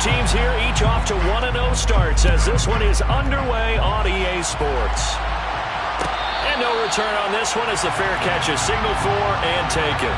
teams here, each off to 1-0 starts as this one is underway on EA Sports. And no return on this one as the fair catch is signaled for and taken.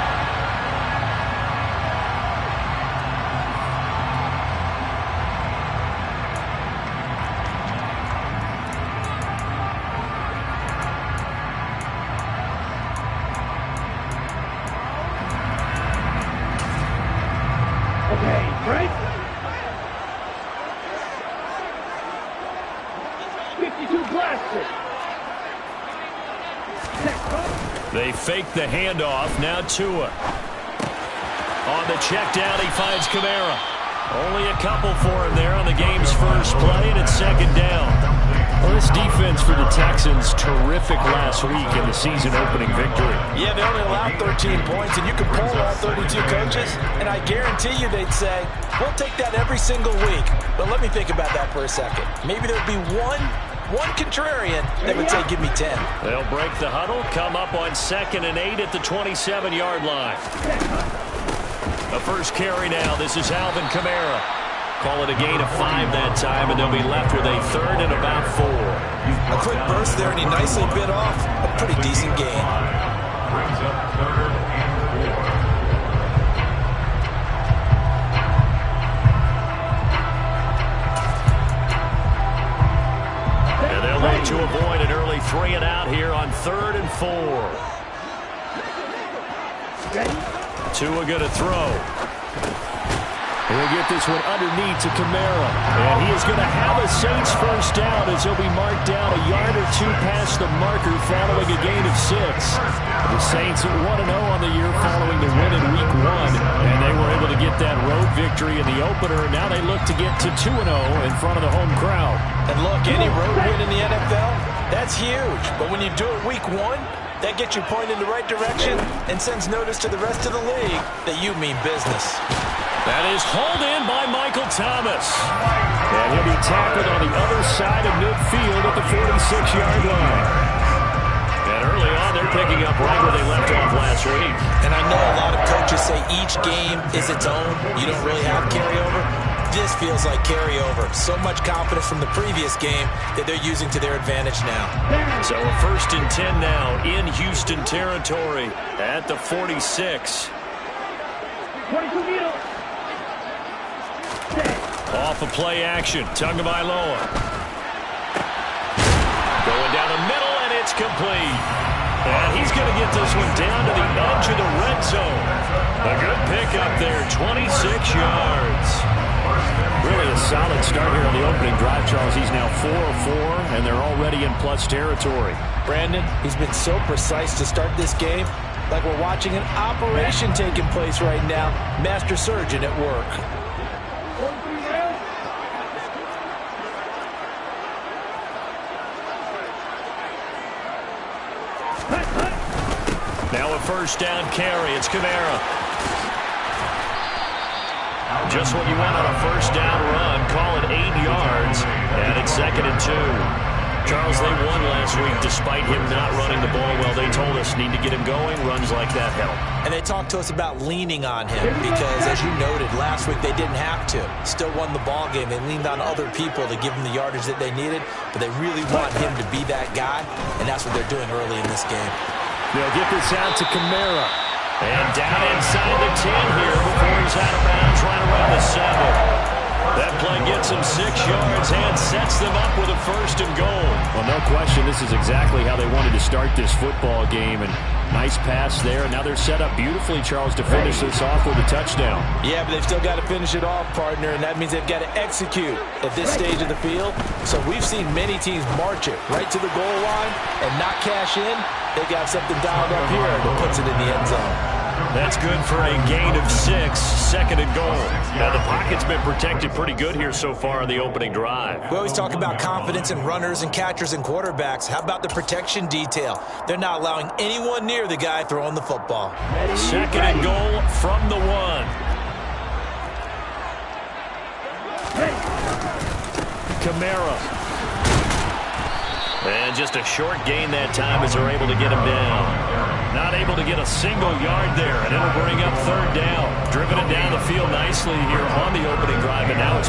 They fake the handoff. Now Tua. On the check down, he finds Kamara. Only a couple for him there on the game's first play, and it's second down. Well, this defense for the Texans, terrific last week in the season-opening victory. Yeah, they only allowed 13 points, and you can poll all 32 coaches, and I guarantee you they'd say, we'll take that every single week. But let me think about that for a second. Maybe there'd be one contrarian that would say, give me 10. They'll break the huddle, come up on 2nd and 8 at the 27-yard line. The first carry now. This is Alvin Kamara. Call it a gain of 5 that time, and they'll be left with a 3rd and about 4. A quick burst there, and he nicely bit off a pretty decent gain. Brings up 3rd and 4. And they'll look to avoid an early 3 and out here on 3rd and 4. Tua going to throw. He'll get this one underneath to Kamara. And he is going to have a Saints first down as he'll be marked down a yard or 2 past the marker following a gain of 6. The Saints at 1-0 on the year following the win in Week 1. And they were able to get that road victory in the opener. And now they look to get to 2-0 in front of the home crowd. And look, any road win in the NFL, that's huge. But when you do it Week 1, that gets you pointed in the right direction and sends notice to the rest of the league that you mean business. That is hauled in by Michael Thomas. And he'll be tackled on the other side of midfield at the 46-yard line. And early on, they're picking up right where they left off last week. And I know a lot of coaches say each game is its own. You don't really have carryover. This feels like carryover. So much confidence from the previous game that they're using to their advantage now. So a 1st and 10 now in Houston territory at the 46. Off of play action. Tagovailoa. Going down the middle, and it's complete. And he's going to get this one down to the edge of the red zone. A good pickup there, 26 yards. Really a solid start here on the opening drive, Charles. He's now 4 of 4, and they're already in plus territory. Brandon, he's been so precise to start this game, like we're watching an operation taking place right now. Master surgeon at work. Now a first down carry. It's Kamara. Just what you want on a first down run. Call it 8 yards. And it's 2nd and 2. Charles, they won last week despite him not running the ball well. They told us need to get him going. Runs like that help. And they talked to us about leaning on him because, as you noted, last week they didn't have to. Still won the ball game. They leaned on other people to give them the yardage that they needed, but they really want him to be that guy, and that's what they're doing early in this game. They'll get this out to Kamara. And down inside the 10 here before he's out of bounds right around the 7. That play gets them 6 yards and sets them up with a 1st and goal. Well, no question, this is exactly how they wanted to start this football game. And nice pass there. Now they're set up beautifully, Charles, to finish this off with a touchdown. Yeah, but they've still got to finish it off, partner, and that means they've got to execute at this stage of the field. So we've seen many teams march it right to the goal line and not cash in. They got something dialed up here that puts it in the end zone. That's good for a gain of 6, 2nd and goal. Now, the pocket's been protected pretty good here so far in the opening drive. We always talk about confidence in runners and catchers and quarterbacks. How about the protection detail? They're not allowing anyone near the guy throwing the football. 2nd and goal from the 1. Kamara. And just a short gain that time as they're able to get him down. Not able to get a single yard there, and it'll bring up 3rd down. Driven it down the field nicely here on the opening drive, and now it's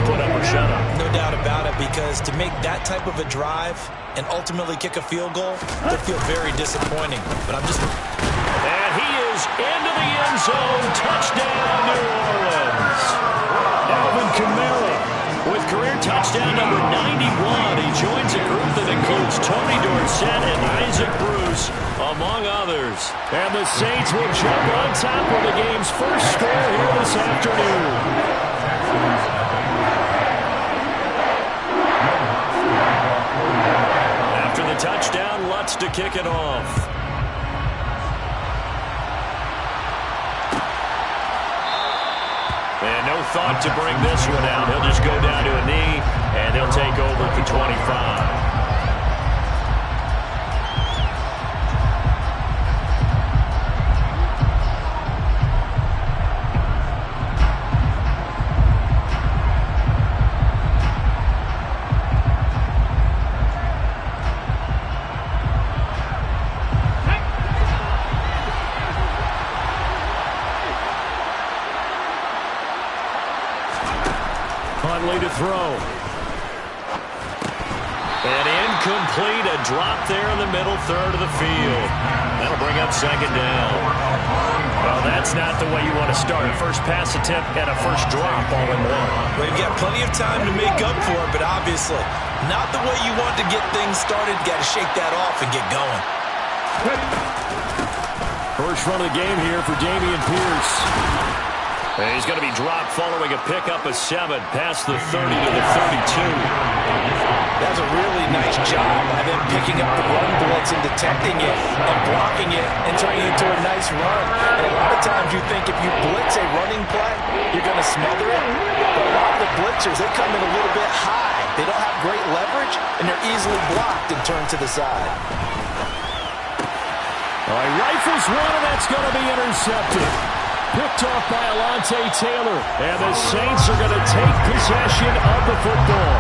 about it, because to make that type of a drive and ultimately kick a field goal would feel very disappointing. But I'm just... And he is into the end zone. Touchdown, New Orleans. Alvin Kamara with career touchdown number 91. He joins a group that includes Tony Dorsett and Isaac Bruce, among others. And the Saints will jump on top of the game's first score here this afternoon. After the touchdown, Lutz to kick it off. And no thought to bring this one out. He'll just go down to a knee, and they'll take over at the 25. Huntley to throw. And incomplete, a drop there in the middle third of the field. That'll bring up second down. Well, that's not the way you want to start. First pass attempt and a first drop all in one. Well, you've got plenty of time to make up for it, but obviously not the way you want to get things started. Got to shake that off and get going. First run of the game here for Dameon Pierce. And he's going to be dropped following a pickup of 7 past the 30 to the 32. That's a really nice job by them picking up the run blitz and detecting it and blocking it and turning it into a nice run. And a lot of times you think if you blitz a running play, you're going to smother it. But a lot of the blitzers, they come in a little bit high. They don't have great leverage, and they're easily blocked and turned to the side. All right, rifles one, and that's going to be intercepted. Picked off by Alontae Taylor. And the Saints are going to take possession of the football.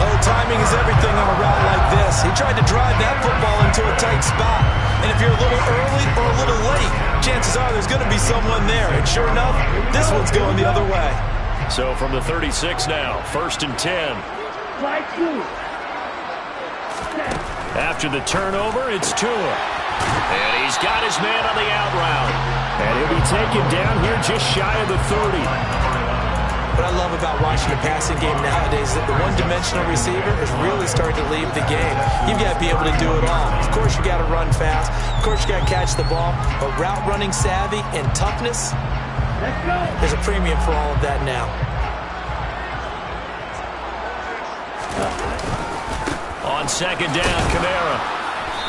Oh, timing is everything on a route like this. He tried to drive that football into a tight spot. And if you're a little early or a little late, chances are there's going to be someone there. And sure enough, this one's going the other way. So from the 36 now, 1st and 10. After the turnover, it's Tua. And he's got his man on the out route. And he'll be taken down here just shy of the 30. What I love about watching the passing game nowadays is that the one-dimensional receiver is really starting to leave the game. You've got to be able to do it all. Of course, you got to run fast. Of course, you got to catch the ball. But route running savvy and toughness, there's a premium for all of that now. On second down, Kamara.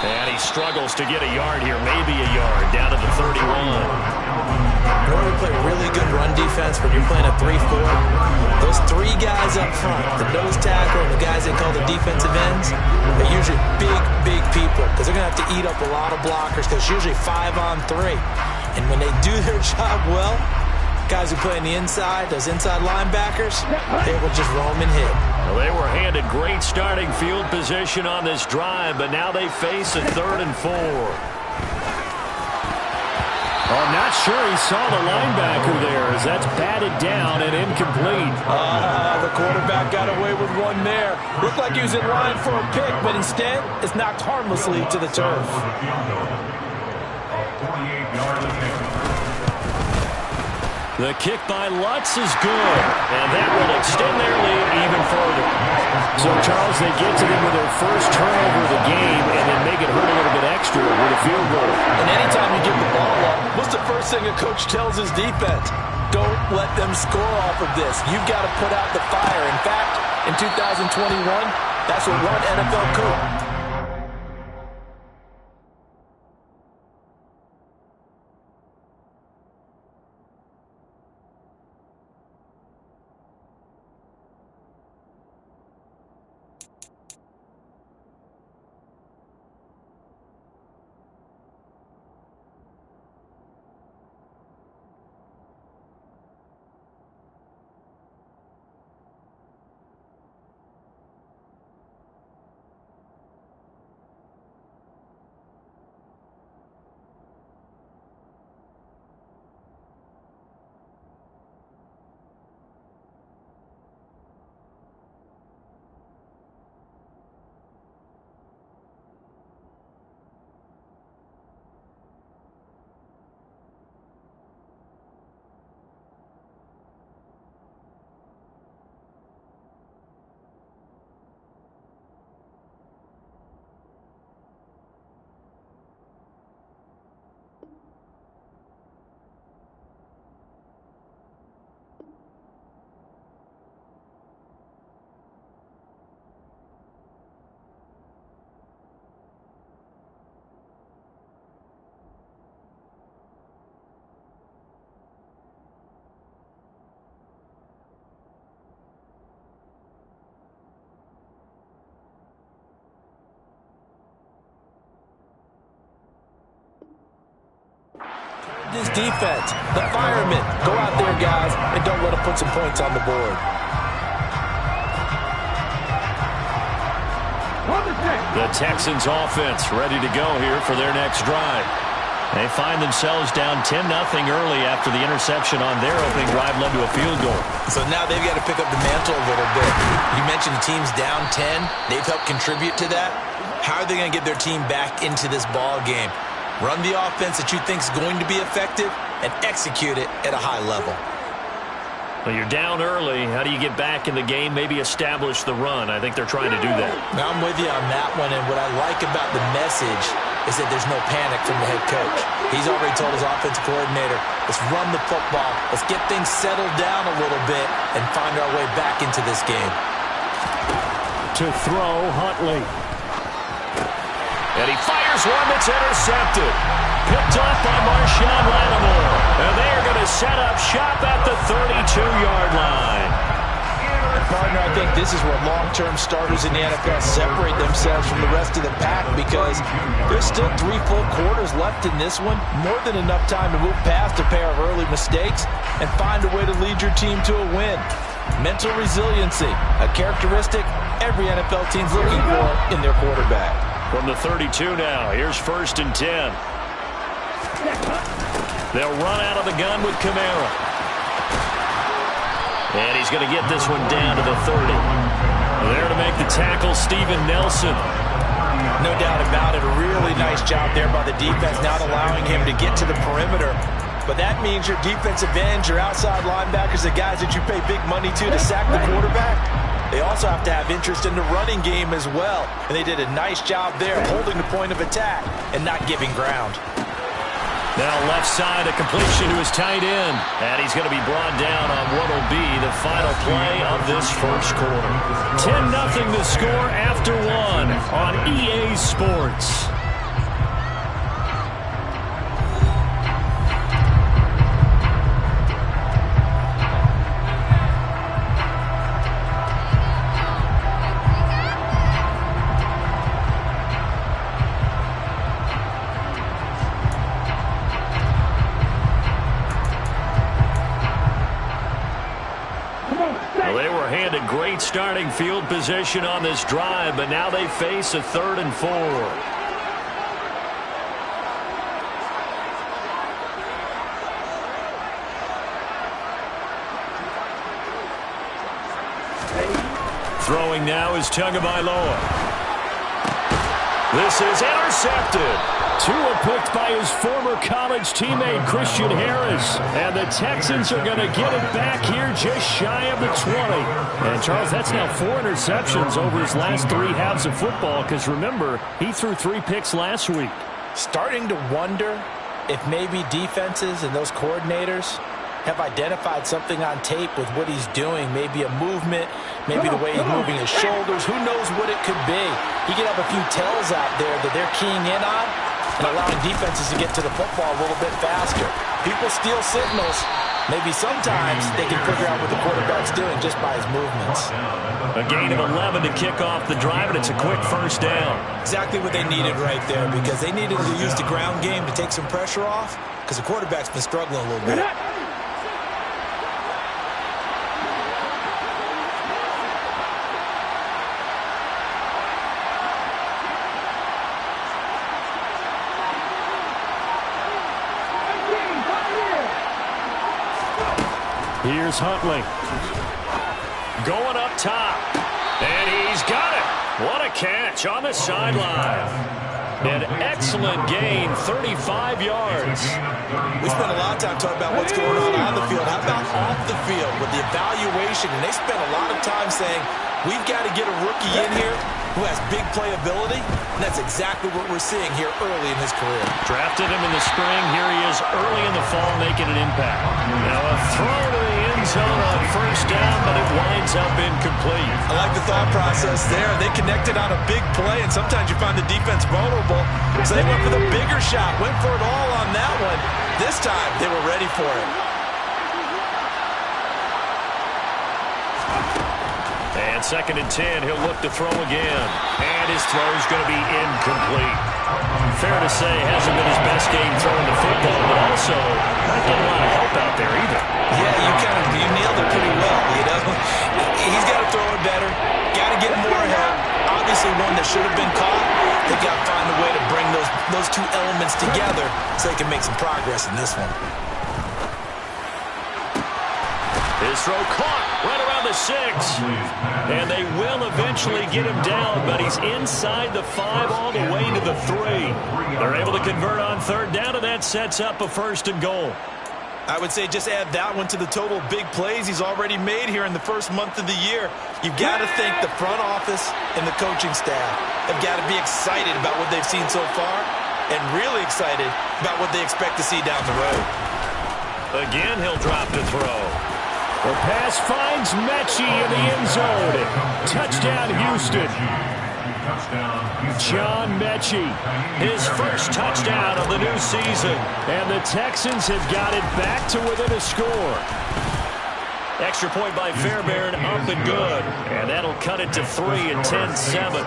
And he struggles to get a yard here, maybe a yard, down to the 31. In order to play really good run defense when you're playing a 3-4, those 3 guys up front, the nose tackle and the guys they call the defensive ends, they're usually big people because they're going to have to eat up a lot of blockers because it's usually 5 on 3. And when they do their job well, guys who play on the inside, those inside linebackers, they will just roam and hit. Well, they were handed great starting field position on this drive, but now they face a 3rd and 4. I'm not sure he saw the linebacker there as that's batted down and incomplete. The quarterback got away with one there. Looked like he was in line for a pick, but instead it's knocked harmlessly to the turf. 28-yard attempt. The kick by Lutz is good, and that will extend their lead even further. So, Charles, they get to them with their first turnover of the game and then make it hurt a little bit extra with a field goal. And anytime you give the ball up, what's the first thing a coach tells his defense? Don't let them score off of this. You've got to put out the fire. In fact, in 2021, that's what one NFL coach... this defense, the firemen. Go out there, guys, and don't let them put some points on the board. The Texans offense ready to go here for their next drive. They find themselves down 10-0 early after the interception on their opening drive led to a field goal. So now they've got to pick up the mantle a little bit. You mentioned the team's down 10. They've helped contribute to that. How are they going to get their team back into this ball game? Run the offense that you think is going to be effective and execute it at a high level. Well, you're down early. How do you get back in the game? Maybe establish the run. I think they're trying to do that. Now, I'm with you on that one, and what I like about the message is that there's no panic from the head coach. He's already told his offensive coordinator, let's run the football, let's get things settled down a little bit and find our way back into this game. To throw, Huntley. And he fires one that's intercepted. Picked off by Marshawn Lattimore. And they are going to set up shop at the 32-yard line. Partner, I think this is where long-term starters in the NFL separate themselves from the rest of the pack because there's still 3 full quarters left in this one. More than enough time to move past a pair of early mistakes and find a way to lead your team to a win. Mental resiliency, a characteristic every NFL team's looking for in their quarterback. From the 32 now, here's 1st and 10. They'll run out of the gun with Kamara. And he's going to get this one down to the 30. There to make the tackle, Steven Nelson. No doubt about it. A really nice job there by the defense, not allowing him to get to the perimeter. But that means your defensive ends, your outside linebackers, the guys that you pay big money to sack the quarterback, they also have to have interest in the running game as well. And they did a nice job there holding the point of attack and not giving ground. Now left side, a completion to his tight end. And he's going to be brought down on what will be the final play of this first quarter. 10-0 the score after 1 on EA Sports. Great starting field position on this drive, but now they face a 3rd and 4. Throwing now is Tagovailoa. This is intercepted. Tua picked by his former college teammate Christian Harris. And the Texans are going to get it back here just shy of the 20. And, Charles, that's now 4 interceptions over his last 3 halves of football because, remember, he threw 3 picks last week. Starting to wonder if maybe defenses and those coordinators have identified something on tape with what he's doing. Maybe a movement, maybe the way he's moving his shoulders. Who knows what it could be? He could have a few tells out there that they're keying in on and allowing defenses to get to the football a little bit faster. People steal signals. Maybe sometimes they can figure out what the quarterback's doing just by his movements. A gain of 11 to kick off the drive, and it's a quick first down. Exactly what they needed right there because they needed to use the ground game to take some pressure off because the quarterback's been struggling a little bit. Here's Huntley. Going up top. And he's got it. What a catch on the sideline. An excellent gain, 35 yards. We spent a lot of time talking about what's going on the field. How about off the field with the evaluation? And they spent a lot of time saying, we've got to get a rookie in here who has big playability, and that's exactly what we're seeing here early in his career. Drafted him in the spring. Here he is early in the fall making an impact. Now a throw to the end zone on first down, but it winds up incomplete. I like the thought process there. They connected on a big play, and sometimes you find the defense vulnerable. So they went for the bigger shot, went for it all on that one. This time, they were ready for it. And 2nd and 10, he'll look to throw again. And his throw is going to be incomplete. Fair to say, hasn't been his best game throwing the football, but also not getting a lot of help out there either. Yeah, you nailed it pretty well, you know. He's got to throw it better, got to get more help. Obviously one that should have been caught. They got to find a way to bring those two elements together so they can make some progress in this one. His throw caught right around the 6. And they will eventually get him down, but he's inside the 5 all the way to the 3. They're able to convert on third down, and that sets up a 1st and goal. I would say just add that one to the total of big plays he's already made here in the first month of the year. You've got to think the front office and the coaching staff have got to be excited about what they've seen so far and really excited about what they expect to see down the road. Again, he'll drop to throw. The pass finds Mechie in the end zone. Touchdown, Houston. John Mechie, his first touchdown of the new season. And the Texans have got it back to within a score. Extra point by Fairbairn, up and good. And that'll cut it to 3 and 10-7.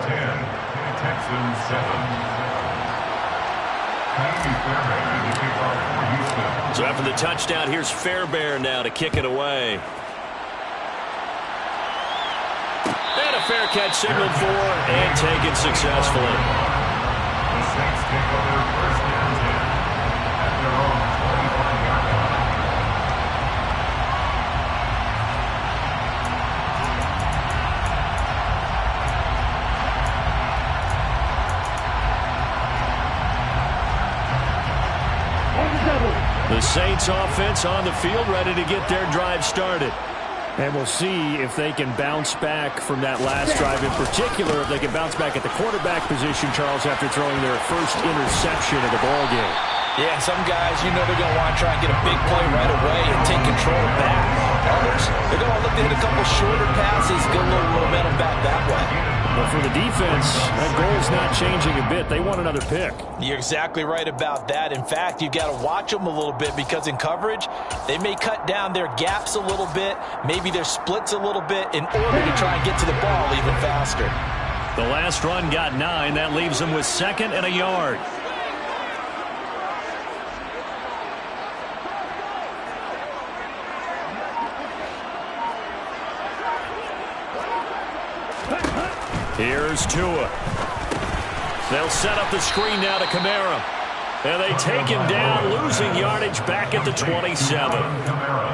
So after the touchdown, here's Fairbairn now to kick it away. And a fair catch signaled for and taken successfully. The Saints take over 1st and 10 at their own 25-yard line. The Saints offense on the field, ready to get their drive started. And we'll see if they can bounce back from that last drive, in particular, if they can bounce back at the quarterback position, Charles, after throwing their first interception of the ballgame. Yeah, some guys, you know they're going to want to try and get a big play right away and take control back. Others, they're going to look to hit a couple shorter passes, get a little momentum back that way. But for the defense, that goal's not changing a bit. They want another pick. You're exactly right about that. In fact, you've got to watch them a little bit because in coverage, they may cut down their gaps a little bit, maybe their splits a little bit in order to try and get to the ball even faster. The last run got 9. That leaves them with 2nd and a yard. Here's Tua. They'll set up the screen now to Kamara. And they take him down, losing yardage back at the 27.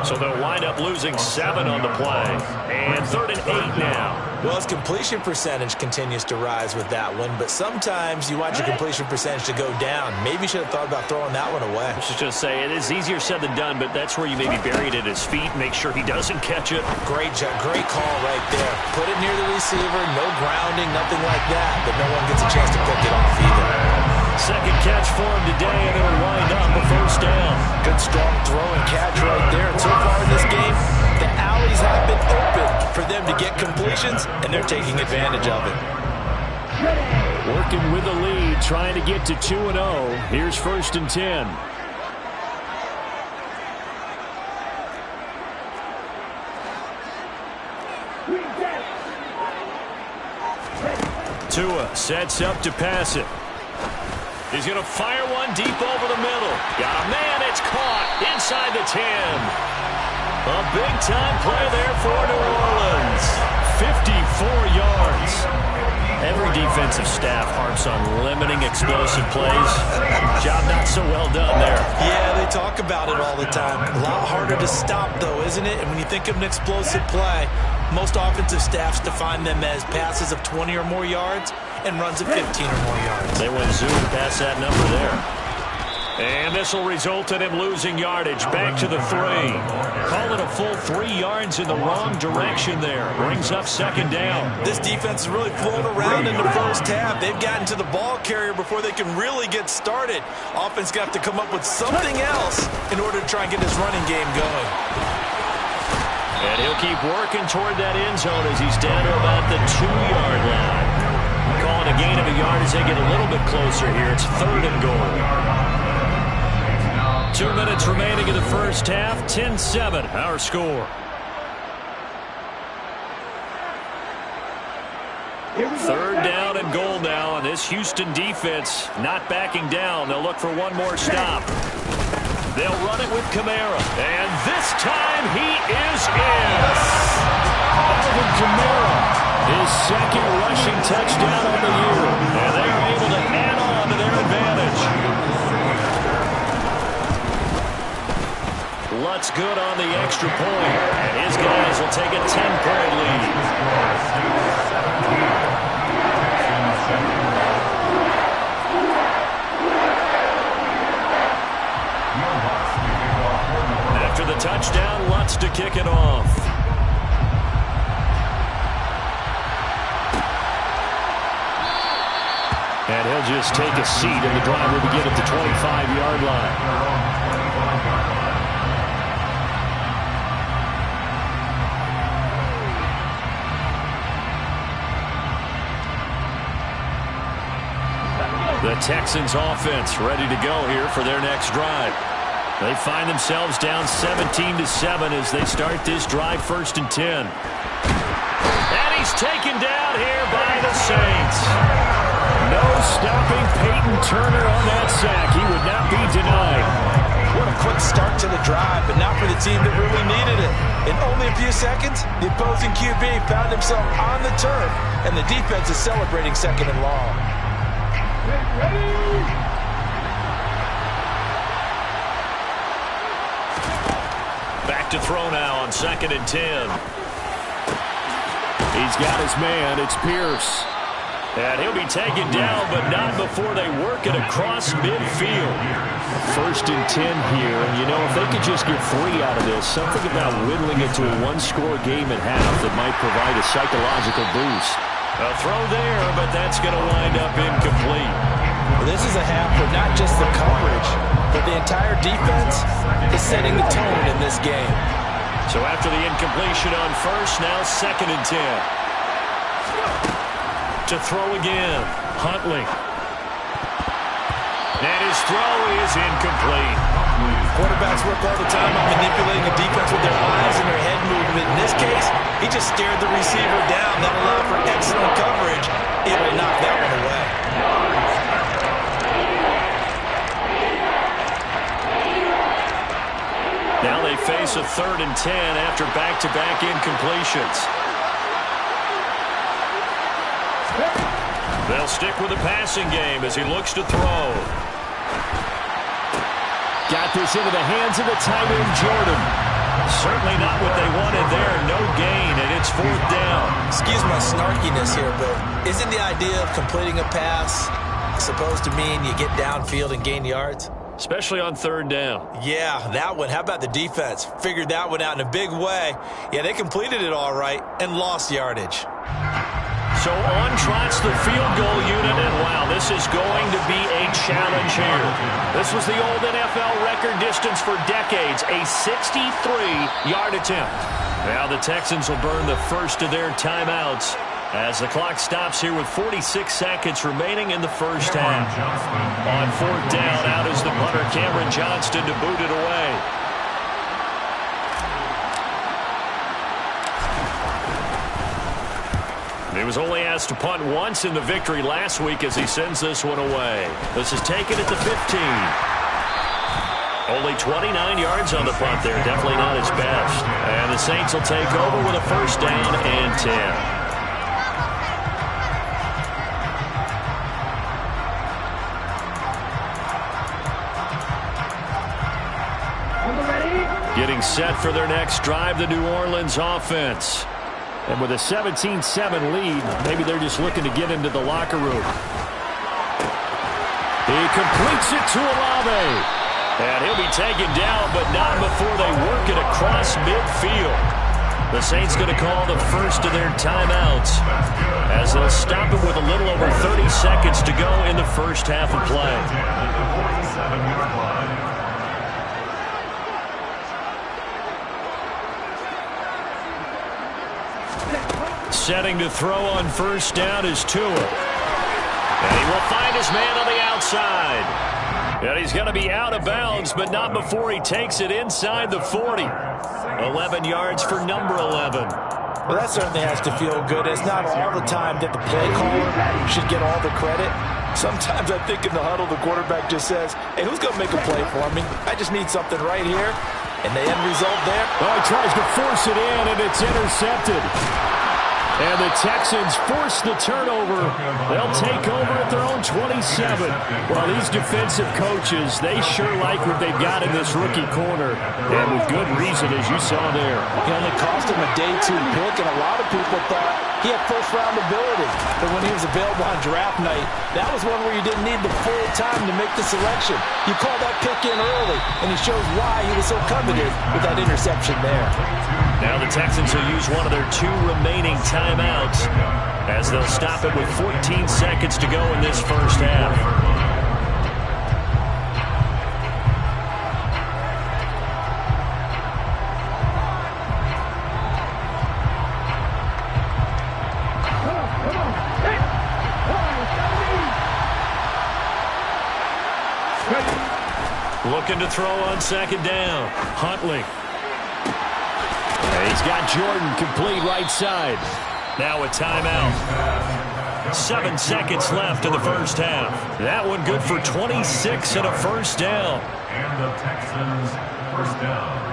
So they'll wind up losing 7 on the play. And 3rd and 8 now. Well, his completion percentage continues to rise with that one, but sometimes you want your completion percentage to go down. Maybe you should have thought about throwing that one away. I was just say, it is easier said than done, but that's where you maybe bury it at his feet, make sure he doesn't catch it. Great job, great call right there. Put it near the receiver, no grounding, nothing like that, but no one gets a chance to pick it off either. Second catch for him today, and it'll wind up a 1st down. Good strong throw and catch right there. And so far in this game, the alleys have been open for them to get completions, and they're taking advantage of it. Working with the lead, trying to get to 2-0. Here's 1st and 10. Tua sets up to pass it. He's going to fire one deep over the middle. Got a man, it's caught inside the 10. A big-time play there for New Orleans. 54 yards. Every defensive staff harps on limiting explosive plays. Job not so well done there. Yeah, they talk about it all the time. A lot harder to stop, though, isn't it? And when you think of an explosive play, most offensive staffs define them as passes of 20 or more yards and runs of 15 or more yards. They went zoom past that number there. And this will result in him losing yardage. Back to the 3. Call it a full 3 yards in the wrong direction there. Brings up 2nd down. This defense is really flown around in the first half. They've gotten to the ball carrier before they can really get started. Offense got to come up with something else in order to try and get this running game going. And he'll keep working toward that end zone as he's down to about the 2-yard line. Calling a gain of a yard as they get a little bit closer here. It's 3rd and goal. 2 minutes remaining in the first half. 10-7, our score. Third down and goal now, and this Houston defense not backing down. They'll look for one more stop. They'll run it with Kamara, and this time he is in. Alvin Kamara, his second rushing touchdown of the year, and they are able to add on to their advantage. Lutz good on the extra point, and his guys will take a 10-point lead. After the touchdown, Lutz to kick it off. And he'll just take a seat, and the drive will begin at the 25-yard line. The Texans offense ready to go here for their next drive. They find themselves down 17-7 as they start this drive, 1st and 10. And he's taken down here by the Saints. No stopping Peyton Turner on that sack. He would not be denied. What a quick start to the drive, but not for the team that really needed it. In only a few seconds, the opposing QB found himself on the turf, and the defense is celebrating 2nd and long. Back to throw now on 2nd and 10. He's got his man. It's Pierce. And he'll be taken down, but not before they work it across midfield. 1st and 10 here. And, you know, if they could just get 3 out of this, something about whittling it to a one-score game at half that might provide a psychological boost. A throw there, but that's going to wind up incomplete. Well, this is a half where not just the coverage, but the entire defense is setting the tone in this game. So after the incompletion on 1st, now 2nd and 10. To throw again, Huntley. And his throw is incomplete. Quarterbacks work all the time on manipulating the defense with their eyes and their head movement. In this case, he just stared the receiver down. That allowed for excellent coverage. It will knock that one away. Now they face a 3rd and 10 after back-to-back incompletions. They'll stick with the passing game as he looks to throw. Got this into the hands of the tight end, Jordan. Certainly not what they wanted there. No gain, and it's 4th down. Excuse my snarkiness here, but isn't the idea of completing a pass supposed to mean you get downfield and gain yards? Especially on 3rd down. Yeah, that one. How about the defense? Figured that one out in a big way. Yeah, they completed it all right and lost yardage. So on trots the field goal unit, and wow, this is going to be a challenge here. This was the old NFL record distance for decades, a 63-yard attempt. Now the Texans will burn the first of their timeouts as the clock stops here with 46 seconds remaining in the 1st half. On 4th down, out is the punter, Cameron Johnston, to boot it away. He was only asked to punt once in the victory last week as he sends this one away. This is taken at the 15. Only 29 yards on the punt there. Definitely not his best. And the Saints will take over with a 1st down and 10. Getting set for their next drive, the New Orleans offense. And with a 17-7 lead, maybe they're just looking to get into the locker room. He completes it to Olave. And he'll be taken down, but not before they work it across midfield. The Saints going to call the first of their timeouts as they'll stop it with a little over 30 seconds to go in the 1st half of play. Setting to throw on 1st down is Tua. And he will find his man on the outside. And he's going to be out of bounds, but not before he takes it inside the 40. 11 yards for number 11. Well, that certainly has to feel good. It's not all the time that the play caller should get all the credit. Sometimes I think in the huddle, the quarterback just says, hey, who's going to make a play for me? I just need something right here. And the end result there. Oh, he tries to force it in, and it's intercepted. And the Texans force the turnover. They'll take over at their own 27. Well, these defensive coaches, they sure like what they've got in this rookie corner. And with good reason, as you saw there. It only cost him a day 2 pick, and a lot of people thought he had first-round ability. But when he was available on draft night, that was one where you didn't need the full time to make the selection. You call that pick in early, and he shows why he was so coveted with that interception there. Now the Texans will use one of their 2 remaining timeouts as they'll stop it with 14 seconds to go in this first half. Looking to throw on second down. Huntley. He's got Jordan complete right side. Now a timeout. 7 seconds left in the first half. That one good for 26 and a first down. And the Texans first down.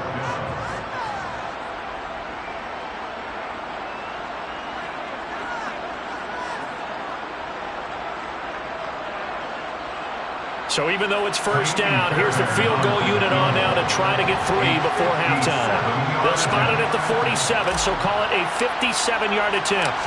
So even though it's first down, here's the field goal unit on now to try to get 3 before halftime. They'll spot it at the 47, so call it a 57-yard attempt.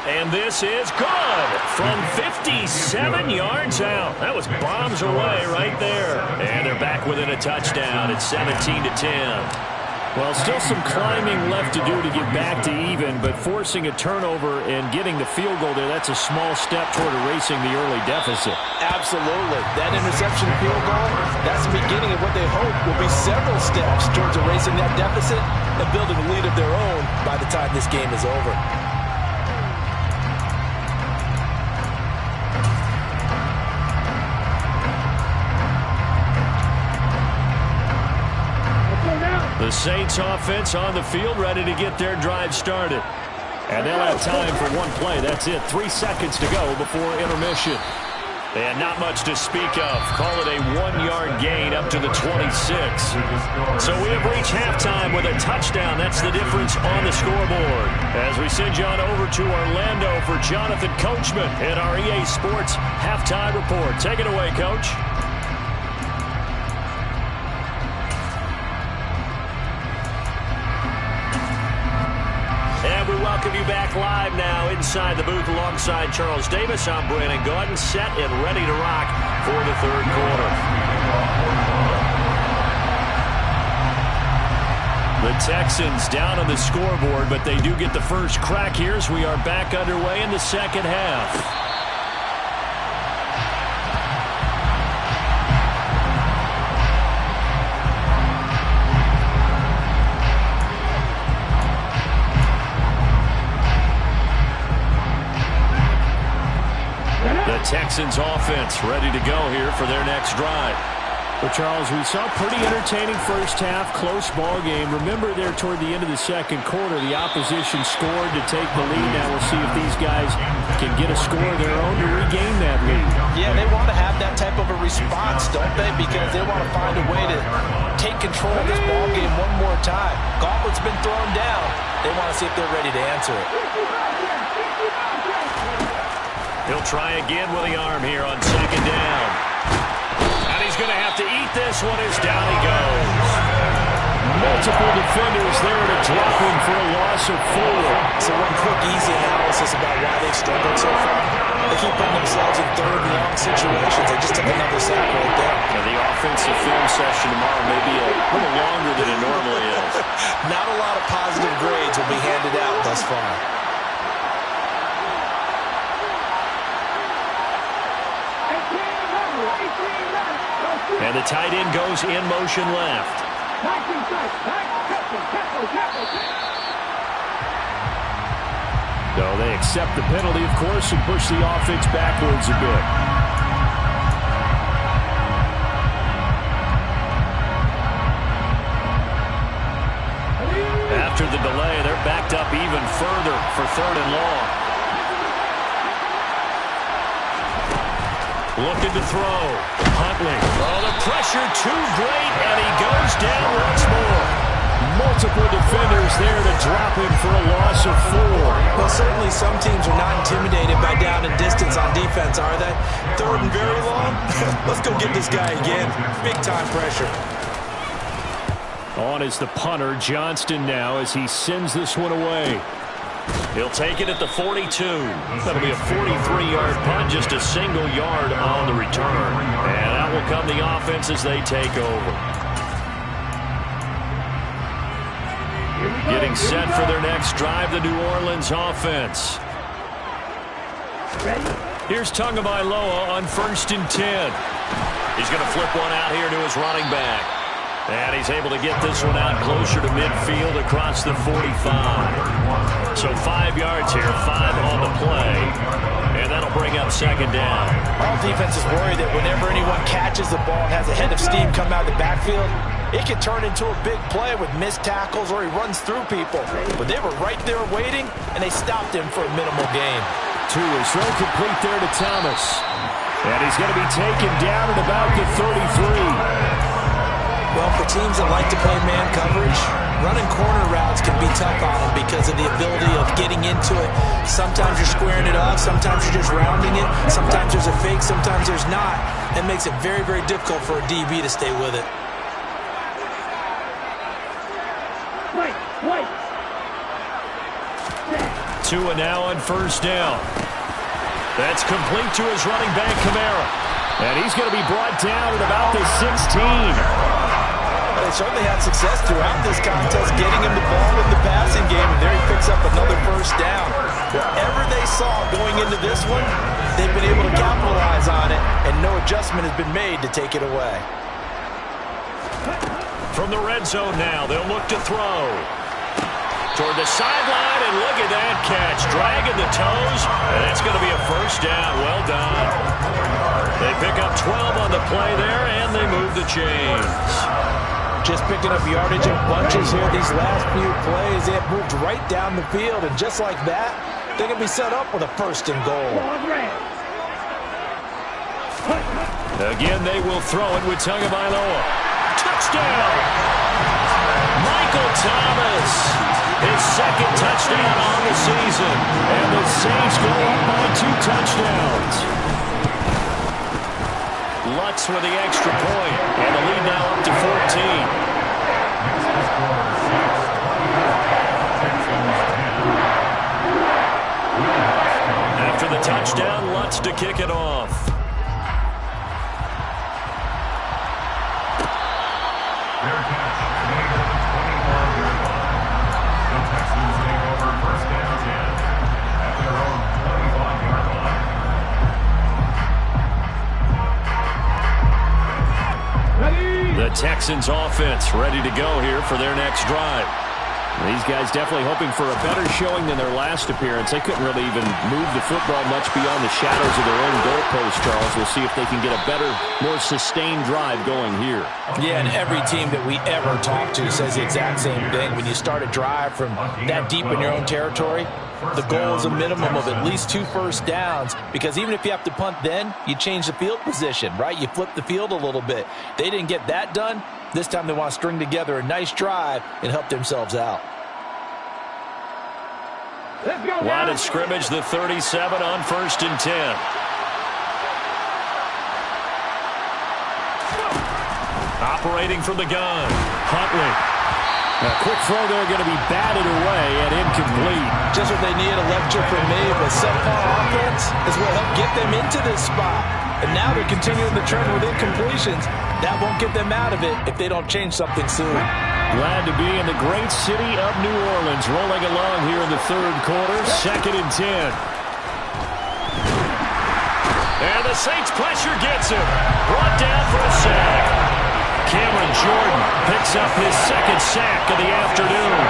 And this is good from 57 yards out. That was bombs away right there. And they're back within a touchdown at 17-10. Well, still some climbing left to do to get back to even, but forcing a turnover and getting the field goal there, that's a small step toward erasing the early deficit. Absolutely. That interception field goal, that's the beginning of what they hope will be several steps towards erasing that deficit and building a lead of their own by the time this game is over. The Saints offense on the field, ready to get their drive started. And they'll have time for one play. That's it. 3 seconds to go before intermission. And not much to speak of. Call it a 1-yard gain up to the 26. So we have reached halftime with a touchdown. That's the difference on the scoreboard. As we send you on over to Orlando for Jonathan Coachman at our EA Sports Halftime Report. Take it away, Coach. We welcome you back live now inside the booth alongside Charles Davis. I'm Brandon Gaudin, set and ready to rock for the third quarter. The Texans down on the scoreboard, but they do get the first crack here as we are back underway in the second half. Texans offense ready to go here for their next drive. Well, Charles, we saw a pretty entertaining first half, close ball game. Remember there toward the end of the second quarter, the opposition scored to take the lead. Now we'll see if these guys can get a score of their own to regain that lead. Yeah, they want to have that type of a response, don't they? Because they want to find a way to take control of this ball game one more time. Gauntlet's been thrown down. They want to see if they're ready to answer it. He'll try again with the arm here on second down. And he's going to have to eat this one as down he goes. Multiple defenders there to drop him for a loss of 4. So one quick, easy analysis about why they've struggled so far. They keep putting themselves in third and long situations. They just took another sack right there. Now the offensive film session tomorrow may be a little longer than it normally is. Not a lot of positive grades will be handed out thus far. And the tight end goes in motion left. So they accept the penalty, of course, and push the offense backwards a bit. 3rd and long. Looking to throw. Huntley. Oh, the pressure too great, and he goes down once more. Multiple defenders there to drop him for a loss of 4. Well, certainly some teams are not intimidated by down and distance on defense, are they? 3rd and very long? Let's go get this guy again. Big-time pressure. On is the punter, Johnston, now as he sends this one away. He'll take it at the 42. That'll be a 43-yard punt, just a single yard on the return. And that will come the offense as they take over. Getting set for their next drive, the New Orleans offense. Here's Tagovailoa on 1st and 10. He's going to flip one out here to his running back. And he's able to get this one out closer to midfield across the 45. So 5 yards here, 5 on the play. And that'll bring up 2nd down. All defenses worry that whenever anyone catches the ball and has a head of steam come out of the backfield, it can turn into a big play with missed tackles or he runs through people. But they were right there waiting, and they stopped him for a minimal gain. 2 is throw complete there to Thomas. And he's going to be taken down at about the 33. Well, for teams that like to play man coverage, running corner routes can be tough on them because of the ability of getting into it. Sometimes you're squaring it off, sometimes you're just rounding it, sometimes there's a fake, sometimes there's not. It makes it very, very difficult for a DB to stay with it. Tua now on 1st down. That's complete to his running back, Kamara. And he's going to be brought down at about the 16. They certainly had success throughout this contest getting him the ball in the passing game, and there he picks up another 1st down. Whatever they saw going into this one, they've been able to capitalize on it, and no adjustment has been made to take it away. From the red zone now, they'll look to throw. Toward the sideline, and look at that catch. Dragging the toes, and it's going to be a 1st down. Well done. They pick up 12 on the play there, and they move the chains. Just picking up yardage in bunches here these last few plays. They have moved right down the field, and just like that, they're going to be set up with a 1st and goal. Again, they will throw it with Tagovailoa. Touchdown! Michael Thomas, his 2nd touchdown on the season. And the Saints go up by 2 touchdowns. Lutz with the extra point, and the lead now up to 14. After the touchdown, Lutz to kick it off. Their catch made at the 24-yard line. The Texans take over 1st and 10 at their own 25-yard line. The Texans offense ready to go here for their next drive. These guys definitely hoping for a better showing than their last appearance. They couldn't really even move the football much beyond the shadows of their own goalpost, Charles. We'll see if they can get a better, more sustained drive going here. Yeah, and every team that we ever talk to says the exact same thing. When you start a drive from that deep in your own territory, the goal is a minimum of at least 2 1st downs, because even if you have to punt then, you change the field position, right? You flip the field a little bit. They didn't get that done. This time they want to string together a nice drive and help themselves out. Line of scrimmage, the 37 on 1st and 10. Operating from the gun, Huntley. A quick throw there, going to be batted away and incomplete. Just what they need, a lecture from me, but subpar offense is what helped get them into this spot. And now they're continuing the trend with incompletions. That won't get them out of it if they don't change something soon. Glad to be in the great city of New Orleans, rolling along here in the 3rd quarter, 2nd and 10. And the Saints pressure gets him. Brought down for a sack. Cameron Jordan picks up his 2nd sack of the afternoon.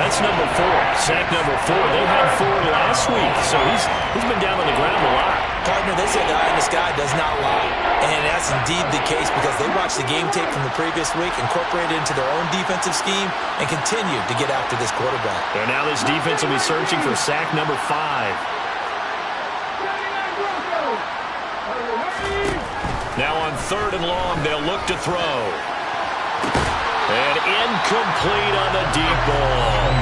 That's number 4. Sack number 4. They had 4 last week, so he's been down on the ground a lot. Partner, they say the eye in the sky does not lie. And that's indeed the case because they watched the game tape from the previous week, incorporated it into their own defensive scheme, and continued to get after this quarterback. And now this defense will be searching for sack number 5. Now on 3rd and long, they'll look to throw. And incomplete on the deep ball.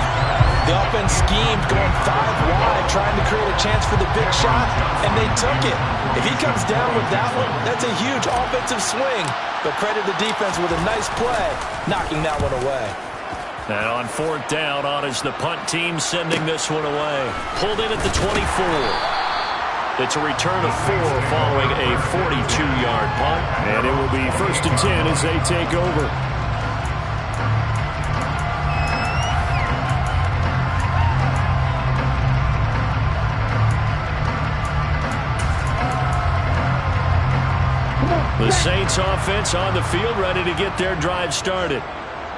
The offense schemed going 5 wide, trying to create a chance for the big shot, and they took it. If he comes down with that one, that's a huge offensive swing. But credit the defense with a nice play, knocking that one away. And on 4th down, on is the punt team sending this one away. Pulled in at the 24. It's a return of 4 following a 42-yard punt. And it will be 1st and 10 as they take over. The Saints offense on the field, ready to get their drive started.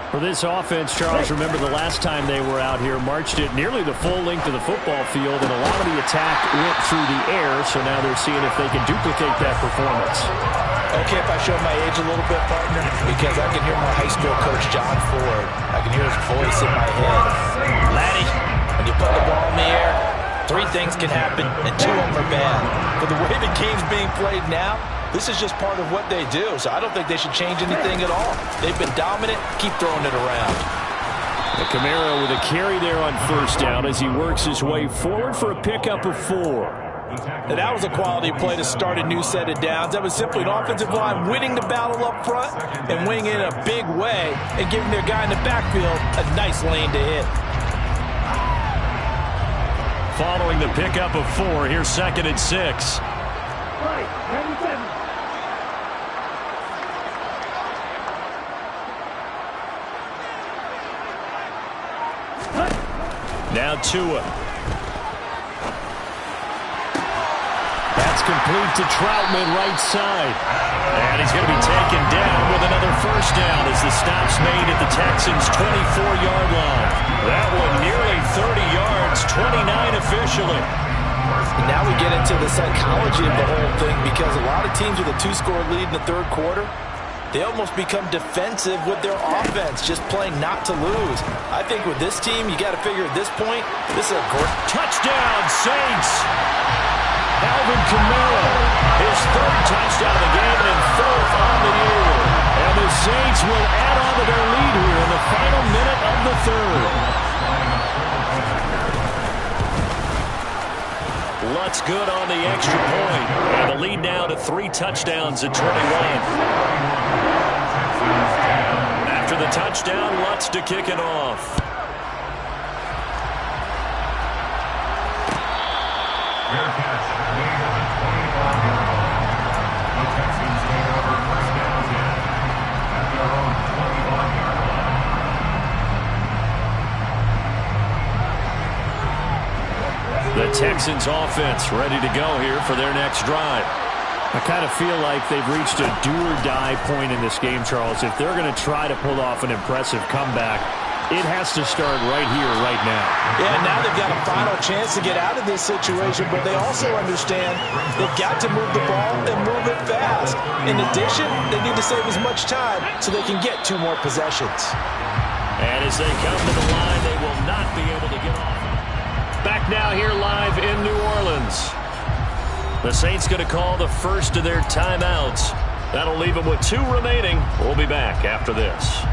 For this offense, Charles, remember the last time they were out here, marched it nearly the full length of the football field, and a lot of the attack went through the air, so now they're seeing if they can duplicate that performance. Okay, if I show my age a little bit, partner, because I can hear my high school coach, John Ford. I can hear his voice in my head. Laddie, when you put the ball in the air, 3 things can happen, and 2 of them are bad. But the way the game's being played now, this is just part of what they do, so I don't think they should change anything at all. They've been dominant. Keep throwing it around. The Kamara with a carry there on 1st down as he works his way forward for a pickup of 4. And that was a quality play to start a new set of downs. That was simply an offensive line winning the battle up front and winning it in a big way and giving their guy in the backfield a nice lane to hit. Following the pickup of 4, here's 2nd and 6. Now Tua. That's complete to Troutman, right side. And he's going to be taken down with another 1st down as the stop's made at the Texans' 24-yard line. That one nearly 30 yards, 29 officially. And now we get into the psychology of the whole thing because a lot of teams with a 2-score lead in the 3rd quarter, they almost become defensive with their offense, just playing not to lose. I think with this team, you got to figure at this point, this is a great touchdown, Saints. Alvin Kamara, his 3rd touchdown of the game and 4th on the year. And the Saints will add on to their lead here in the final minute of the 3rd. Lutz good on the extra point. And the lead now to 3 touchdowns at 21. After the touchdown, Lutz to kick it off. Fair catch made at the 25-yard line. The Texans take over 1st down 10 at their own 25-yard line. The Texans offense ready to go here for their next drive. I kind of feel like they've reached a do-or-die point in this game, Charles. If they're going to try to pull off an impressive comeback, it has to start right here, right now. Yeah, now they've got a final chance to get out of this situation, but they also understand they've got to move the ball and move it fast. In addition, they need to save as much time so they can get 2 more possessions. And as they come to the line, they will not be able to get off. Back now here live in New Orleans. The Saints going to call the first of their timeouts. That'll leave them with 2 remaining. We'll be back after this.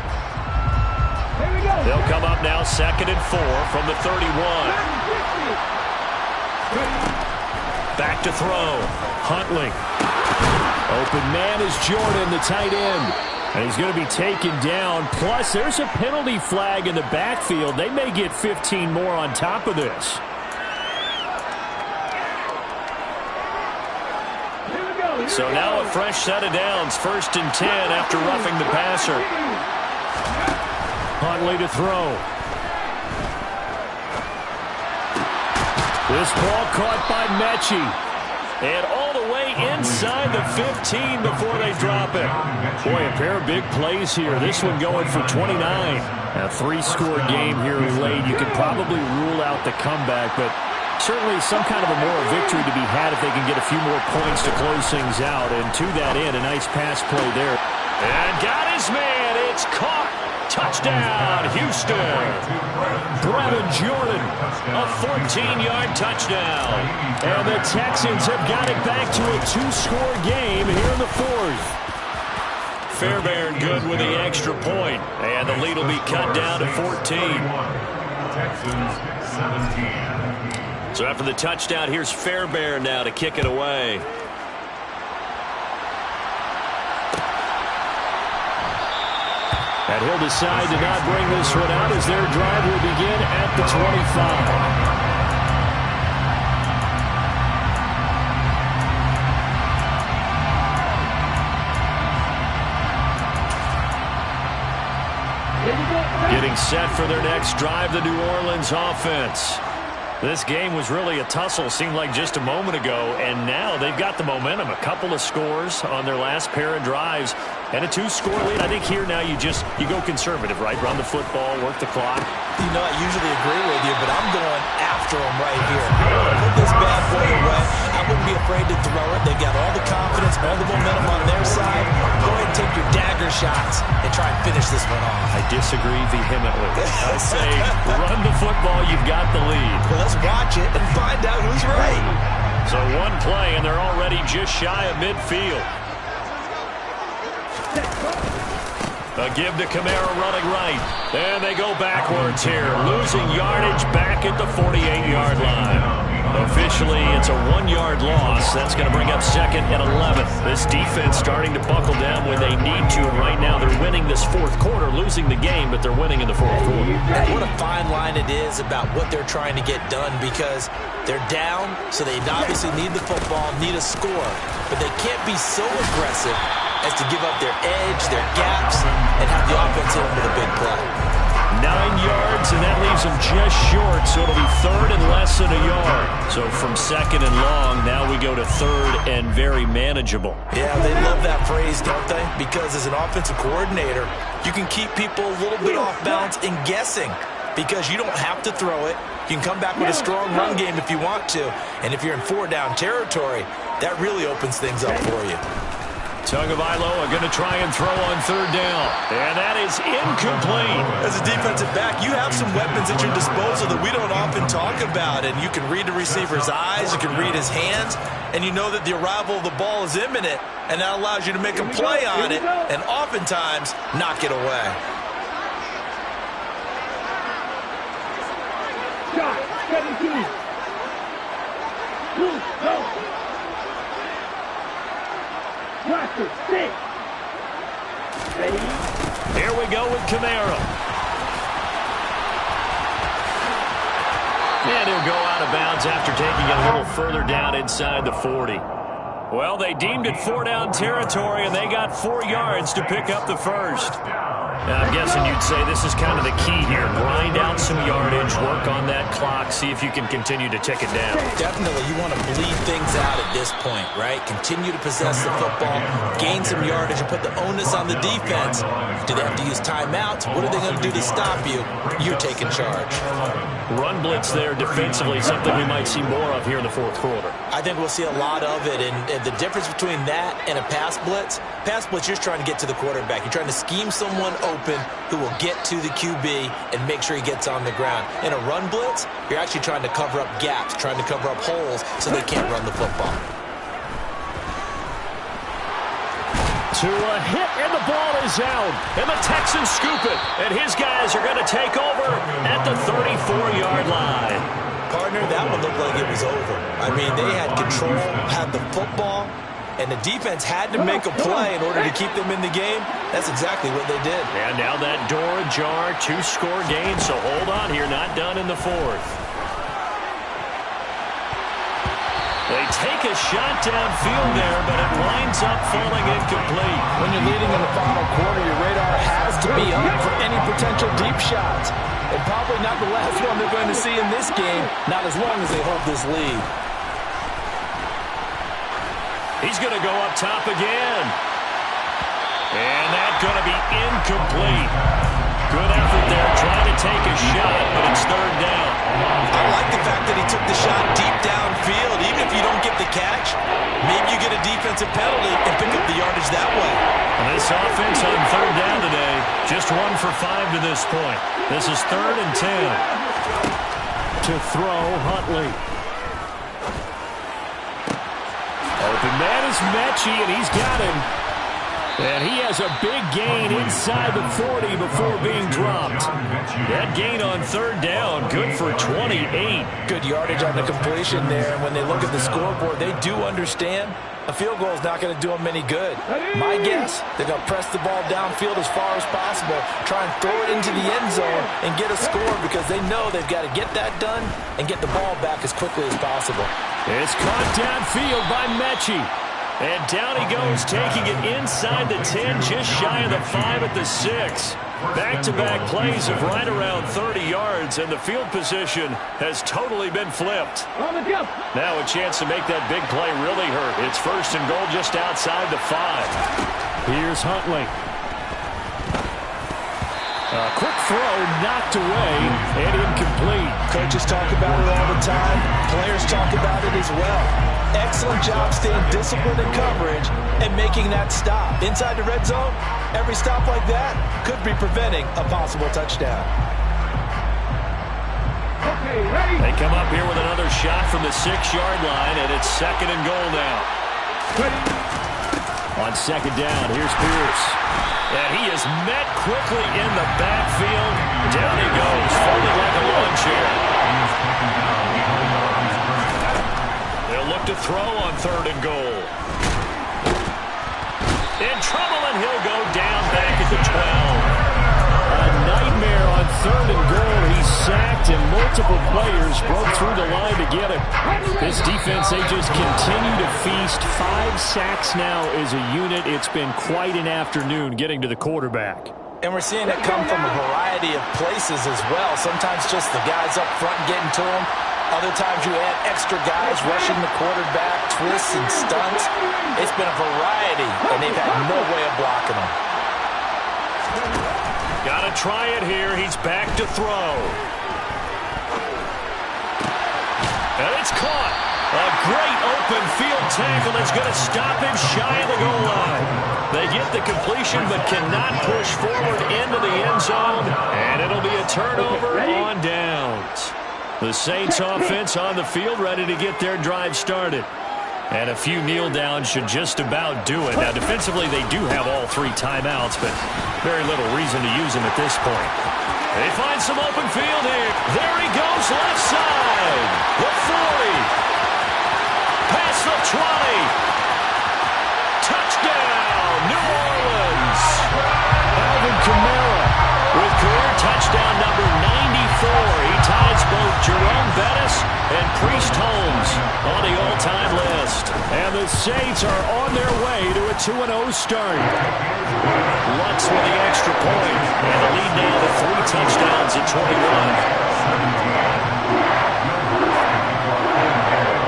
They'll come up now 2nd and 4 from the 31. Back to throw. Huntley. Open man is Jordan, the tight end. And he's going to be taken down. Plus, there's a penalty flag in the backfield. They may get 15 more on top of this. So now a fresh set of downs. 1st and 10 after roughing the passer. Huntley to throw. This ball caught by Mechie. And all the way inside the 15 before they drop it. Boy, a pair of big plays here. This one going for 29. A three-score game here late. You could probably rule out the comeback, but certainly some kind of a moral victory to be had if they can get a few more points to close things out. And to that end, a nice pass play there. And got his man. It's caught. Touchdown, Houston. Brevin Jordan, a 14-yard touchdown. And the Texans have got it back to a two-score game here in the fourth. Fairbairn good with the extra point. And the lead will be cut down to 14. Texans 17. So after the touchdown, here's Fairbairn now to kick it away. And he'll decide to not bring this one out as their drive will begin at the 25. Getting set for their next drive, the New Orleans offense. This game was really a tussle, seemed like just a moment ago, and now they've got the momentum. A couple of scores on their last pair of drives, and a two-score lead. I think here now you go conservative, right? Run the football, work the clock. You know, I usually agree with you, but I'm going after them right here. Put this bad boy away. I wouldn't be afraid to throw it. They've got all the confidence, all the momentum on their side. Go ahead and take your dagger shots and try and finish this one off. I disagree vehemently. I say run the football, you've got the lead. Well, let's watch it and find out who's right. So one play, and they're already just shy of midfield. A give to Kamara running right. And they go backwards here. Losing yardage back at the 48-yard line. Officially, it's a 1-yard loss. That's going to bring up second and 11. This defense starting to buckle down when they need to. And right now they're winning this fourth quarter, losing the game, but they're winning in the fourth quarter. What a fine line it is about what they're trying to get done, because they're down, so they obviously need the football, need a score. But they can't be so aggressive as to give up their edge, their gaps, and have the offense hit them with a big play. 9 yards, and that leaves them just short, so it'll be third and less than a yard. So from second and long, now we go to third and very manageable. Yeah, they love that phrase, don't they? Because as an offensive coordinator, you can keep people a little bit off balance and guessing, because you don't have to throw it. You can come back with a strong run game if you want to, and if you're in 4-down territory, that really opens things up for you. Tagovailoa going to try and throw on third down. And that is incomplete. As a defensive back, you have some weapons at your disposal that we don't often talk about. And you can read the receiver's eyes, you can read his hands, and you know that the arrival of the ball is imminent. And that allows you to make a play on it and oftentimes knock it away. Shot, 17. Go. Here we go with Kamara. And he'll go out of bounds after taking it a little further down inside the 40. Well, they deemed it 4-down territory, and they got 4 yards to pick up the first. Now, I'm guessing you'd say this is kind of the key here. Grind out some yardage, work on that clock, see if you can continue to tick it down. Definitely, you want to bleed things out at this point, right? Continue to possess the football, gain some yardage, and put the onus on the defense. Do they have to use timeouts? What are they going to do to stop you? You're taking charge. Run blitz there defensively, something we might see more of here in the fourth quarter. I think we'll see a lot of it, and the difference between that and a pass blitz, you're just trying to get to the quarterback. You're trying to scheme someone open who will get to the QB and make sure he gets on the ground. In a run blitz, you're actually trying to cover up gaps, trying to cover up holes so they can't run the football. To a hit, and the ball is out. And the Texans scoop it. And his guys are going to take over at the 34-yard line. Partner, that one looked like it was over. I mean, they had control, had the football, and the defense had to make a play in order to keep them in the game. That's exactly what they did. And now that door ajar, 2-score game, so hold on here, not done in the fourth. They take a shot downfield there, but it winds up falling incomplete. When you're leading in the final quarter, your radar has to be up for any potential deep shots. And probably not the last one they're going to see in this game, not as long as they hold this lead. He's going to go up top again. And that's going to be incomplete. Good effort there, trying to take a shot, but it's third down. I like the fact that he took the shot deep downfield. Even if you don't get the catch, maybe you get a defensive penalty and pick up the yardage that way. And this offense on third down today, just 1 for 5 to this point. This is 3rd and 10. To throw, Huntley. Open man is Mechie, and he's got him. And he has a big gain inside the 40 before being dropped. That gain on third down, good for 28. Good yardage on the completion there. And when they look at the scoreboard, they do understand a field goal is not going to do them any good. My guess, they're going to press the ball downfield as far as possible, try and throw it into the end zone and get a score because they know they've got to get that done and get the ball back as quickly as possible. It's caught downfield by Mechie. And down he goes, taking it inside the 10, just shy of the 5 at the 6. Back-to-back plays of right around 30 yards, and the field position has totally been flipped. Now a chance to make that big play really hurt. It's 1st and goal just outside the 5. Here's Huntley. A quick throw knocked away and incomplete. Coaches talk about it all the time. Players talk about it as well. Excellent job staying disciplined in coverage and making that stop. Inside the red zone, every stop like that could be preventing a possible touchdown. They come up here with another shot from the 6-yard line, and it's 2nd and goal now. On 2nd down, here's Pierce. And he is met quickly in the backfield. Down he goes, folded like a lawn chair. They'll look to throw on 3rd and goal. In trouble, and he'll go down back at the 12. A nightmare on 3rd and goal. He's sacked, and multiple players broke through the line to get him. This defense, they just continue to feast. 5 sacks now as a unit. It's been quite an afternoon getting to the quarterback. And we're seeing it come from a variety of places as well. Sometimes just the guys up front getting to him. Other times you add extra guys rushing the quarterback, twists and stunts. It's been a variety, and they've had no way of blocking him. Got to try it here. He's back to throw. And it's caught. A great open field tackle that's going to stop him shy of the goal line. They get the completion but cannot push forward into the end zone, and it'll be a turnover on downs. The Saints offense on the field ready to get their drive started. And a few kneel downs should just about do it. Now, defensively, they do have all 3 timeouts, but very little reason to use them at this point. They find some open field here. There he goes, left side. The 40. Past the 20. Touchdown, New Orleans. Alvin Kamara with career touchdown number 94. He ties both Jerome Bettis and Priest Holmes on the all-time list. And the Saints are on their way to a 2-0 start. Lutz with the extra point, and the lead now to 3 touchdowns at 21.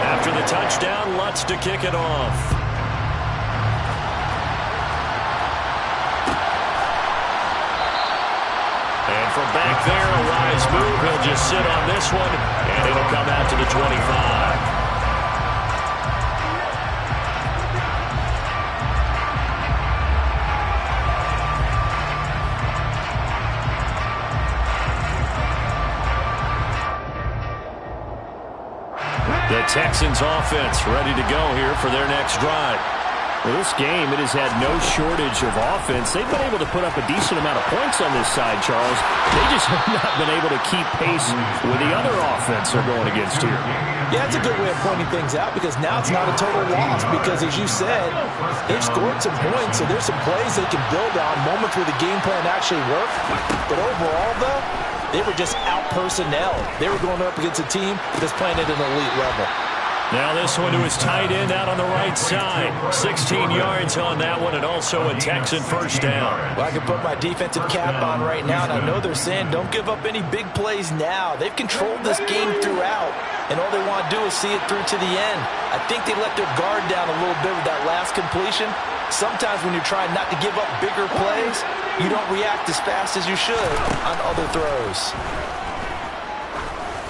After the touchdown, Lutz to kick it off. And from back there, a wise move. He'll just sit on this one, and it'll come out to the 25. The Texans offense ready to go here for their next drive. Well, this game, it has had no shortage of offense. They've been able to put up a decent amount of points on this side, Charles. They just have not been able to keep pace with the other offense they're going against here. Yeah, it's a good way of pointing things out because now it's not a total loss because, as you said, they've scored some points, so there's some plays they can build on, moments where the game plan actually worked. But overall, though, they were just out-personnel. They were going up against a team that's playing at an elite level. Now this one to his tight end out on the right side. 16 yards on that one, and also a Texan first down. Well, I can put my defensive cap on right now, and I know they're saying don't give up any big plays now. They've controlled this game throughout. and all they want to do is see it through to the end. I think they let their guard down a little bit with that last completion. Sometimes when you're trying not to give up bigger plays, you don't react as fast as you should on other throws.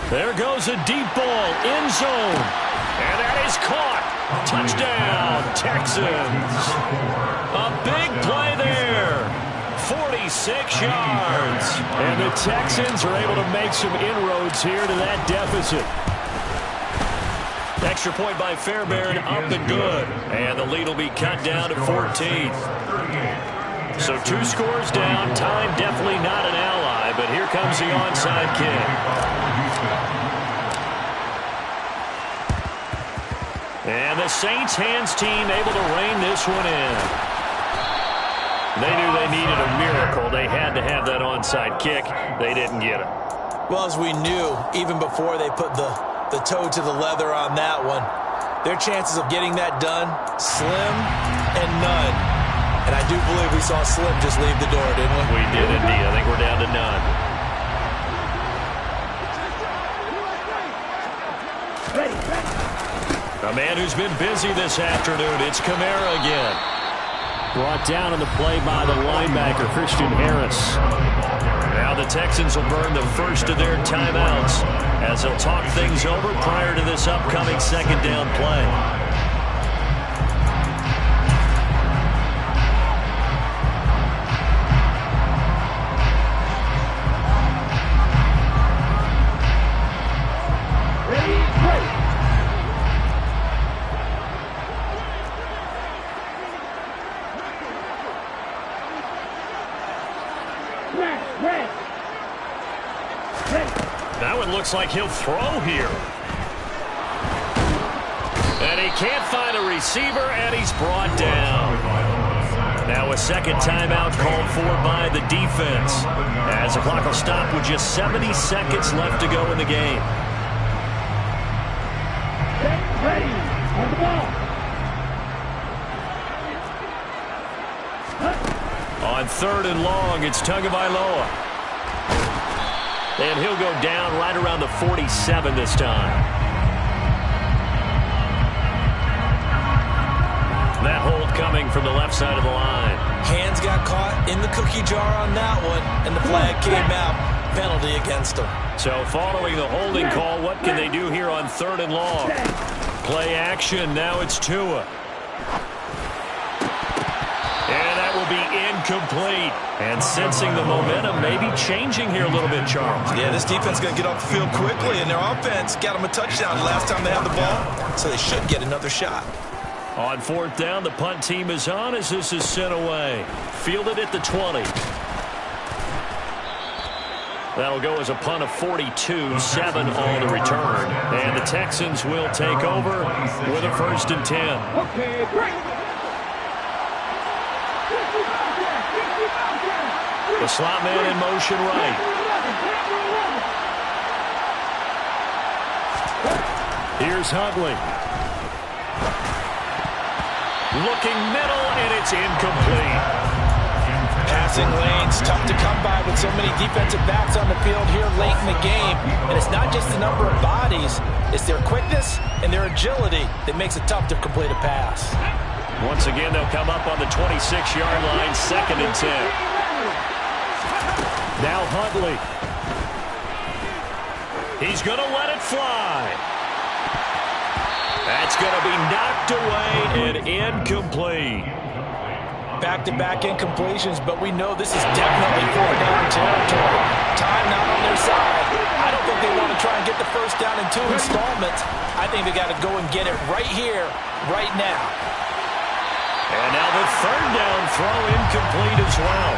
There goes a deep ball, end zone, and that is caught. Touchdown, Texans. A big play there. 46 yards. And the Texans are able to make some inroads here to that deficit. Extra point by Fairbairn, up and good. And the lead will be cut down to 14. So 2 scores down. Time definitely not an ally, but here comes the onside kick. And the Saints hands team able to rein this one in. They knew they needed a miracle. They had to have that onside kick. They didn't get it. Well, as we knew, even before they put the toe to the leather on that one, their chances of getting that done, slim and none. And I do believe we saw Slim just leave the door, didn't we? We did indeed. I think we're down to none. A man who's been busy this afternoon, it's Kamara again. Brought down on the play by the linebacker, Christian Harris. Now the Texans will burn the first of their timeouts as they'll talk things over prior to this upcoming second down play. Now it looks like he'll throw here. And he can't find a receiver, and he's brought down. Now a second timeout called for by the defense, as the clock will stop with just 70 seconds left to go in the game. Ready. On the ball. On 3rd and long, it's Tagovailoa. And he'll go down right around the 47 this time. That hold coming from the left side of the line. Hands got caught in the cookie jar on that one, and the flag came out. Penalty against him. So following the holding call, what can they do here on 3rd and long? Play action. Now it's Tua. And that will be incomplete. And sensing the momentum maybe changing here a little bit, Charles. Yeah, this defense is going to get off the field quickly, and their offense got them a touchdown last time they had the ball, so they should get another shot. On 4th down, the punt team is on as this is sent away. Fielded at the 20. That'll go as a punt of 42, 7 on the return. And the Texans will take over with a 1st and 10. Okay, great. The slot man in motion right. Here's Huntley. Looking middle, and it's incomplete. Passing lanes, tough to come by with so many defensive backs on the field here late in the game. And it's not just the number of bodies, it's their quickness and their agility that makes it tough to complete a pass. Once again, they'll come up on the 26-yard line, 2nd and 10. Now Huntley. He's going to let it fly. That's going to be knocked away and incomplete. Back-to-back incompletions, but we know this is definitely 4th down territory. Time not on their side. I don't think they want to try and get the 1st down in 2 installments. I think they got to go and get it right here, right now. And now the 3rd down throw incomplete as well.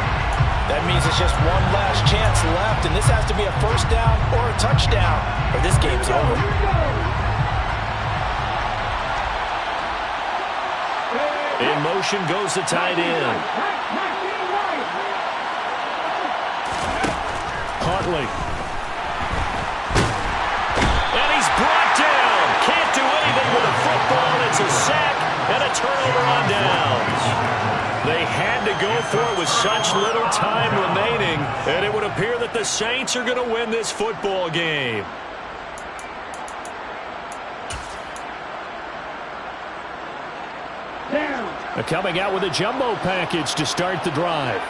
That means it's just one last chance left, and this has to be a 1st down or a touchdown, or this game's over. In motion goes the tight end. Huntley. And he's brought down. Can't do anything with a football. It's a sack and a turnover on downs. They had to go for it with such little time remaining, and it would appear that the Saints are going to win this football game. Coming out with a jumbo package to start the drive.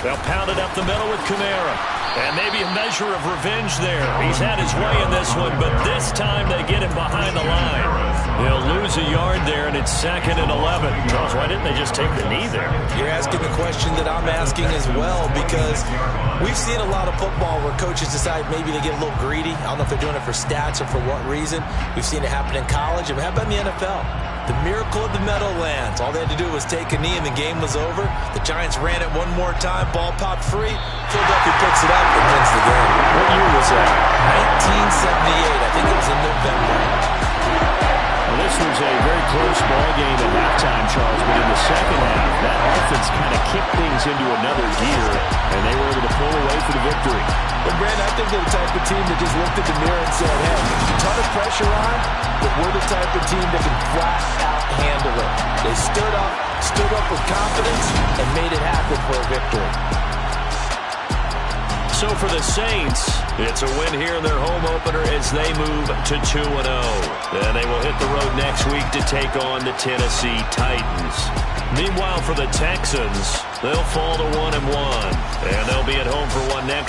They'll pound it up the middle with Kamara. And maybe a measure of revenge there. He's had his way in this one, but this time they get him behind the line. He'll lose a yard there, and it's 2nd and 11. Charles, why didn't they just take the knee there? You're asking the question that I'm asking as well, because we've seen a lot of football where coaches decide maybe they get a little greedy. I don't know if they're doing it for stats or for what reason. We've seen it happen in college. And how about in the NFL? The miracle of the Meadowlands. All they had to do was take a knee and the game was over. The Giants ran it one more time. Ball popped free. Philadelphia picks it up and wins the game. What year was that? 1978. I think it was in November. Well, this was a very close ball game at halftime, Charles, but in the second half, that offense kind of kicked things into another gear, and they were able to pull away for the victory. But, Brandon, I think they're the type of team that just looked at the mirror and said, hey, a ton of pressure on, but we're the type of team that can flat out handle it. They stood up with confidence, and made it happen for a victory. So for the Saints, it's a win here in their home opener as they move to 2-0. And they will hit the road next week to take on the Tennessee Titans. Meanwhile, for the Texans, they'll fall to 1-1. And they'll be at home for one next